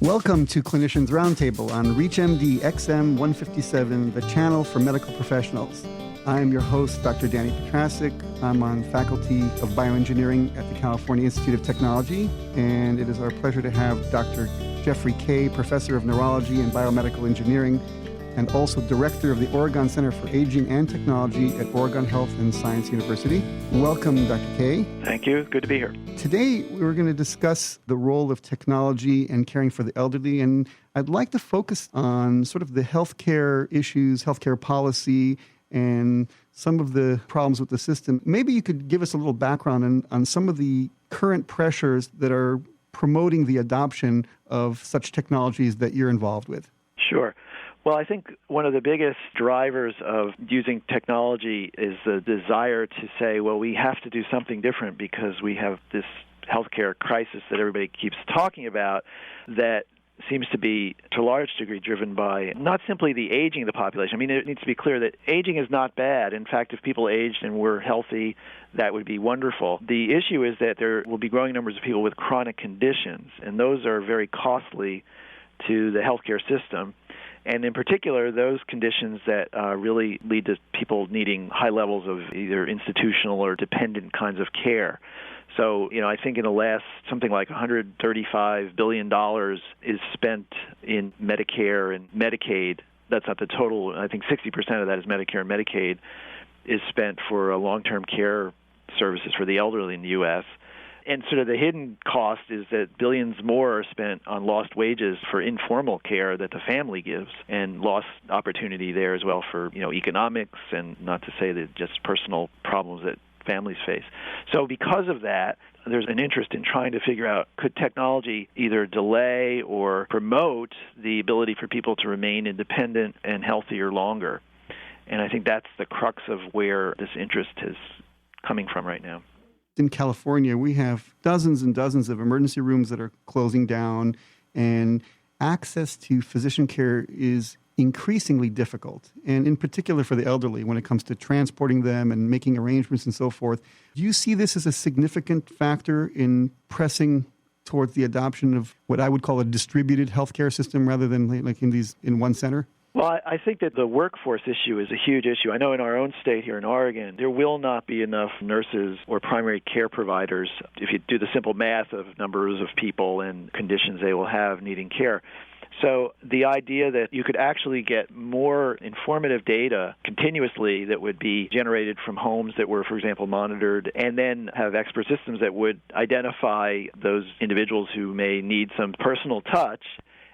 Welcome to Clinicians Roundtable on ReachMD XM 157, the channel for medical professionals. I'm your host, Dr. Danny Petrasek. I'm on faculty of bioengineering at the California Institute of Technology, and it is our pleasure to have Dr. Jeffrey Kaye, professor of neurology and biomedical engineering, and also director of the Oregon Center for Aging and Technology at Oregon Health and Science University. Welcome, Dr. Kaye. Thank you. Good to be here. Today, we're going to discuss the role of technology in caring for the elderly, and I'd like to focus on sort of the healthcare issues, healthcare policy, and some of the problems with the system. Maybe you could give us a little background on some of the current pressures that are promoting the adoption of such technologies that you're involved with. Sure. Well, I think one of the biggest drivers of using technology is the desire to say, well, we have to do something different because we have this healthcare crisis that everybody keeps talking about that seems to be, to a large degree, driven by not simply the aging of the population. I mean, it needs to be clear that aging is not bad. In fact, if people aged and were healthy, that would be wonderful. The issue is that there will be growing numbers of people with chronic conditions, and those are very costly to the healthcare system. And in particular, those conditions that really lead to people needing high levels of either institutional or dependent kinds of care. So, I think in the last, something like $135 billion is spent in Medicare and Medicaid. That's not the total. I think 60% of that is Medicare and Medicaid is spent for long-term care services for the elderly in the U.S. And sort of the hidden cost is that billions more are spent on lost wages for informal care that the family gives and lost opportunity there as well for, economics and not to say that just personal problems that families face. So because of that, there's an interest in trying to figure out, could technology either delay or promote the ability for people to remain independent and healthier longer? And I think that's the crux of where this interest is coming from right now. In California, we have dozens and dozens of emergency rooms that are closing down, and access to physician care is increasingly difficult, and in particular for the elderly when it comes to transporting them and making arrangements and so forth. Do you see this as a significant factor in pressing towards the adoption of what I would call a distributed healthcare system rather than like in one center? Well, I think that the workforce issue is a huge issue. I know in our own state here in Oregon, there will not be enough nurses or primary care providers if you do the simple math of numbers of people and conditions they will have needing care. So the idea that you could actually get more informative data continuously that would be generated from homes that were, for example, monitored, and then have expert systems that would identify those individuals who may need some personal touch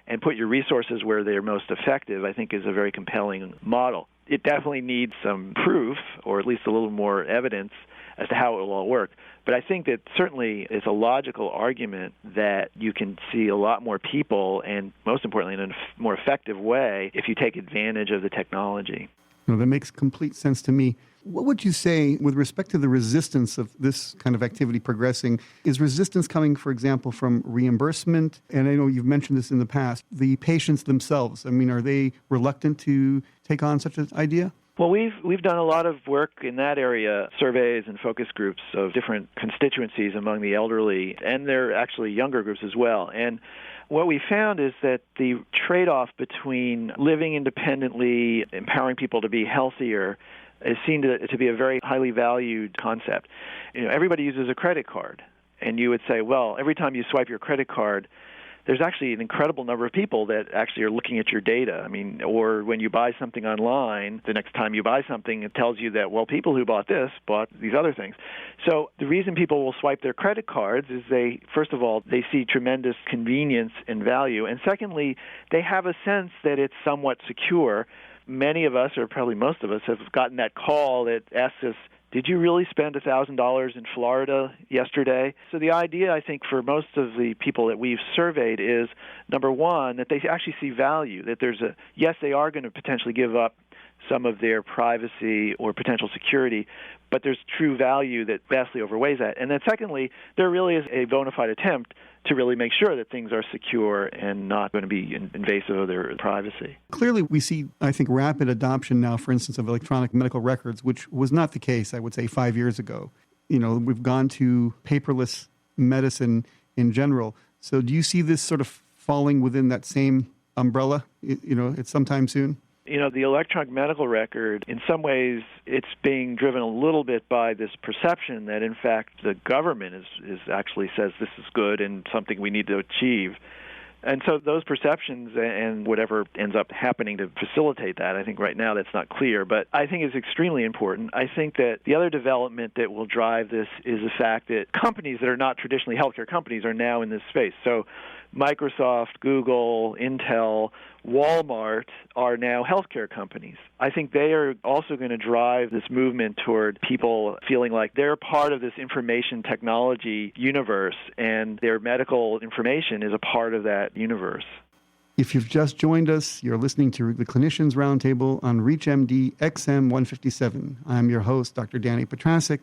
and put your resources where they're most effective, I think is a very compelling model. It definitely needs some proof, or at least a little more evidence, as to how it will all work. But I think that certainly it's a logical argument that you can see a lot more people, and most importantly, in a more effective way, if you take advantage of the technology. No, that makes complete sense to me. What would you say with respect to the resistance of this kind of activity progressing? Is resistance coming, for example, from reimbursement? And I know you've mentioned this in the past. The patients themselves, I mean, are they reluctant to take on such an idea? Well, we've done a lot of work in that area, surveys and focus groups of different constituencies among the elderly, and they're actually younger groups as well. And what we found is that the trade-off between living independently, empowering people to be healthier, is seen to be a very highly valued concept. Everybody uses a credit card, and you would say, well, every time you swipe your credit card, there's actually an incredible number of people that actually are looking at your data. I mean, or when you buy something online, the next time you buy something, it tells you that, well, people who bought this bought these other things. So the reason people will swipe their credit cards is first of all, they see tremendous convenience and value. And secondly, they have a sense that it's somewhat secure. Many of us, or probably most of us, have gotten that call that asks us, did you really spend $1,000 in Florida yesterday? So the idea, I think, for most of the people that we've surveyed is, number one, that they actually see value, that yes, they are going to potentially give up some of their privacy or potential security, but there's true value that vastly overweighs that. And then secondly, there really is a bona fide attempt to really make sure that things are secure and not going to be invasive of their privacy. Clearly, we see, I think, rapid adoption now, for instance, of electronic medical records, which was not the case, I would say, 5 years ago. We've gone to paperless medicine in general. So do you see this sort of falling within that same umbrella, at some time soon? The electronic medical record, in some ways, it's being driven a little bit by this perception that, in fact, the government is actually says this is good and something we need to achieve. And so those perceptions and whatever ends up happening to facilitate that, I think right now that's not clear, but I think is extremely important. I think that the other development that will drive this is the fact that companies that are not traditionally healthcare companies are now in this space. So Microsoft, Google, Intel, Walmart are now healthcare companies. I think they are also going to drive this movement toward people feeling like they're part of this information technology universe, and their medical information is a part of that universe. If you've just joined us, you're listening to the Clinicians Roundtable on ReachMD XM 157. I'm your host, Dr. Danny Petrasek.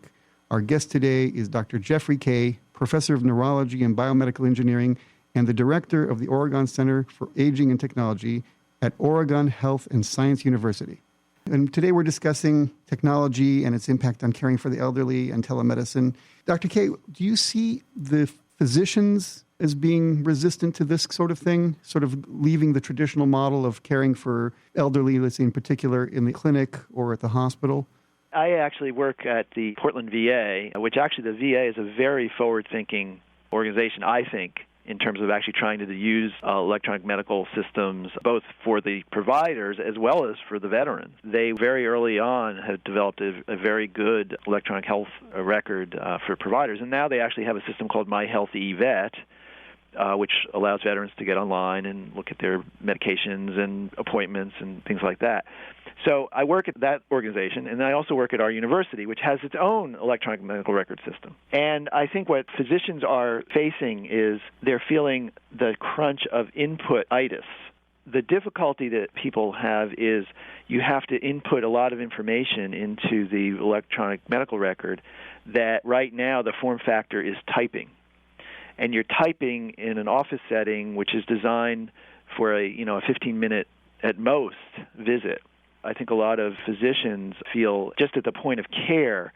Our guest today is Dr. Jeffrey Kaye, professor of neurology and biomedical engineering and the director of the Oregon Center for Aging and Technology at Oregon Health and Science University. And today we're discussing technology and its impact on caring for the elderly and telemedicine. Dr. Kaye, do you see the physicians as being resistant to this sort of thing, sort of leaving the traditional model of caring for elderly, let's say in particular, in the clinic or at the hospital? I actually work at the Portland VA, which actually the VA is a very forward-thinking organization, I think, in terms of actually trying to use electronic medical systems, both for the providers as well as for the veterans. They very early on had developed a very good electronic health record for providers, and now they actually have a system called My Health eVet, which allows veterans to get online and look at their medications and appointments and things like that. So I work at that organization, and I also work at our university, which has its own electronic medical record system. And I think what physicians are facing is they're feeling the crunch of input-itis. The difficulty that people have is you have to input a lot of information into the electronic medical record that right now the form factor is typing. And you're typing in an office setting which is designed for a 15-minute at most visit. I think a lot of physicians feel just at the point of care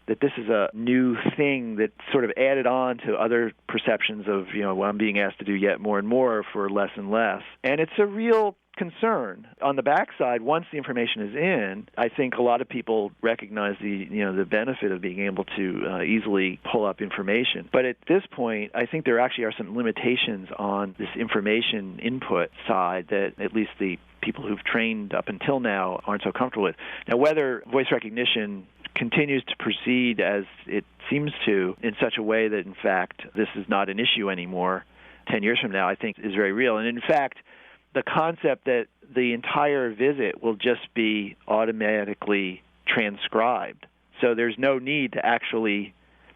that this is a new thing that sort of added on to other perceptions of, what I'm being asked to do yet more and more for less and less. And it's a real concern. On the backside, once the information is in, I think a lot of people recognize the benefit of being able to easily pull up information. But at this point, I think there actually are some limitations on this information input side that at least the people who've trained up until now aren't so comfortable with. Now, whether voice recognition continues to proceed as it seems to in such a way that, in fact, this is not an issue anymore 10 years from now, I think is very real. And in fact, the concept that the entire visit will just be automatically transcribed, so there's no need to actually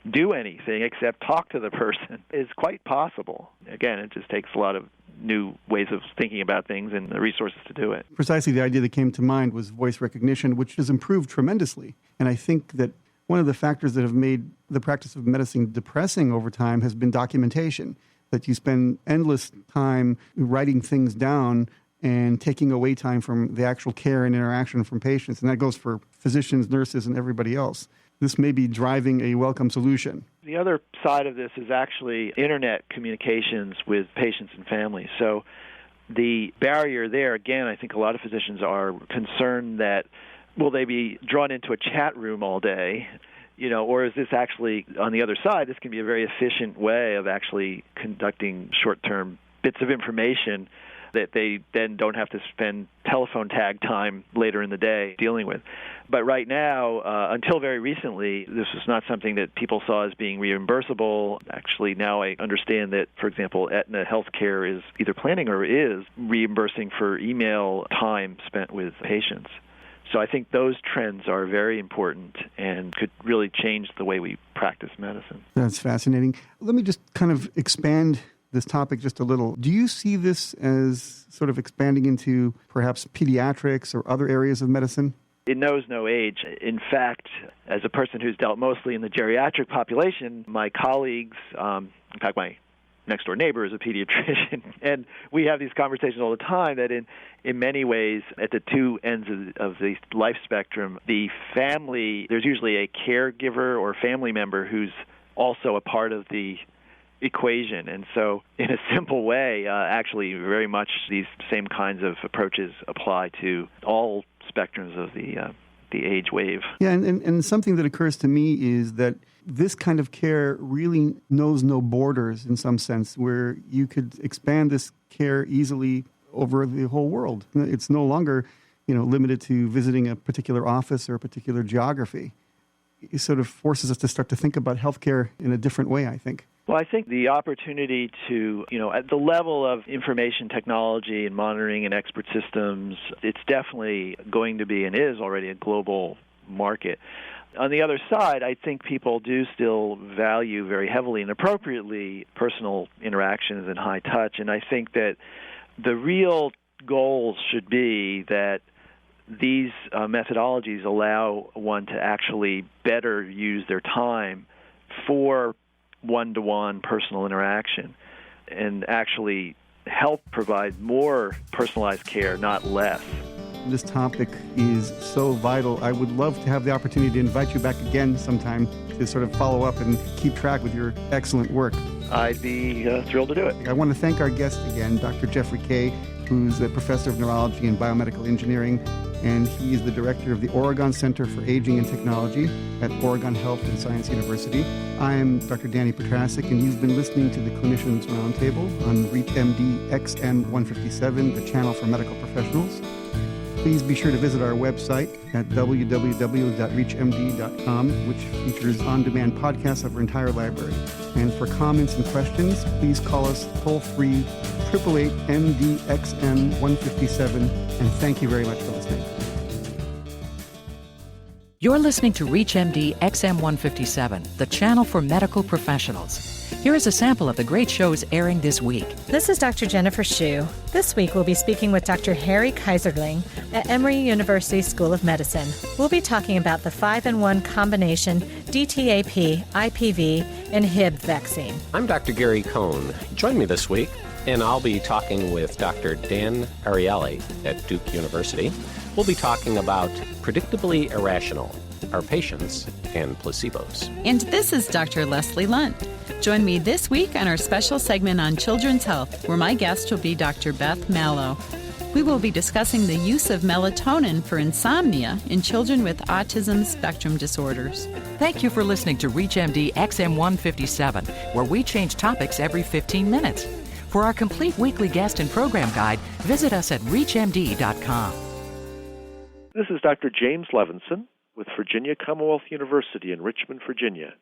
do anything except talk to the person, is quite possible. Again, it just takes a lot of new ways of thinking about things and the resources to do it. Precisely the idea that came to mind was voice recognition, which has improved tremendously. And I think that one of the factors that have made the practice of medicine depressing over time has been documentation, that you spend endless time writing things down and taking away time from the actual care and interaction from patients. And that goes for physicians, nurses, and everybody else. This may be driving a welcome solution. The other side of this is actually internet communications with patients and families. So the barrier there, again, I think a lot of physicians are concerned that will they be drawn into a chat room all day, or is this actually, on the other side, this can be a very efficient way of actually conducting short-term bits of information that they then don't have to spend telephone tag time later in the day dealing with. But right now, until very recently, this was not something that people saw as being reimbursable. Actually, now I understand that, for example, Aetna Healthcare is either planning or is reimbursing for email time spent with patients. So I think those trends are very important and could really change the way we practice medicine. That's fascinating. Let me just kind of expand this topic just a little. Do you see this as sort of expanding into perhaps pediatrics or other areas of medicine? It knows no age. In fact, as a person who's dealt mostly in the geriatric population, my colleagues, in fact, my next-door neighbor is a pediatrician, and we have these conversations all the time that in many ways, at the two ends of the life spectrum, the family, there's usually a caregiver or family member who's also a part of the equation. And so in a simple way, actually very much these same kinds of approaches apply to all spectrums of the age wave. Yeah, and something that occurs to me is that this kind of care really knows no borders in some sense, where you could expand this care easily over the whole world. It's no longer, limited to visiting a particular office or a particular geography. It sort of forces us to start to think about healthcare in a different way, I think. Well, I think the opportunity to, at the level of information technology and monitoring and expert systems, it's definitely going to be and is already a global market. On the other side, I think people do still value very heavily and appropriately personal interactions and high touch, and I think that the real goal should be that these methodologies allow one to actually better use their time for one-to-one personal interaction and actually help provide more personalized care, not less. This topic is so vital. I would love to have the opportunity to invite you back again sometime to sort of follow up and keep track with your excellent work. I'd be thrilled to do it. I want to thank our guest again, Dr. Jeffrey Kaye, who's a professor of neurology and biomedical engineering, and he is the director of the Oregon Center for Aging and Technology at Oregon Health and Science University. I'm Dr. Danny Petrasek, and you've been listening to the Clinicians Roundtable on ReachMD XM 157, the channel for medical professionals. Please be sure to visit our website at www.reachmd.com, which features on-demand podcasts of our entire library. And for comments and questions, please call us toll-free 888-MD-XM-157. And thank you very much for listening. You're listening to ReachMD XM157, the channel for medical professionals. Here is a sample of the great shows airing this week. This is Dr. Jennifer Hsu. This week we'll be speaking with Dr. Harry Kaiserling at Emory University School of Medicine. We'll be talking about the 5-in-1 combination DTaP, IPV, and Hib vaccine. I'm Dr. Gary Cohn. Join me this week, and I'll be talking with Dr. Dan Ariely at Duke University. We'll be talking about predictably irrational, our patients and placebos. And this is Dr. Leslie Lunt. Join me this week on our special segment on children's health, where my guest will be Dr. Beth Mallow. We will be discussing the use of melatonin for insomnia in children with autism spectrum disorders. Thank you for listening to ReachMD XM157, where we change topics every 15 minutes. For our complete weekly guest and program guide, visit us at reachmd.com. This is Dr. James Levinson with Virginia Commonwealth University in Richmond, Virginia,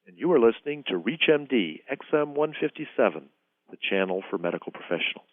and you are listening to ReachMD XM157, the channel for medical professionals.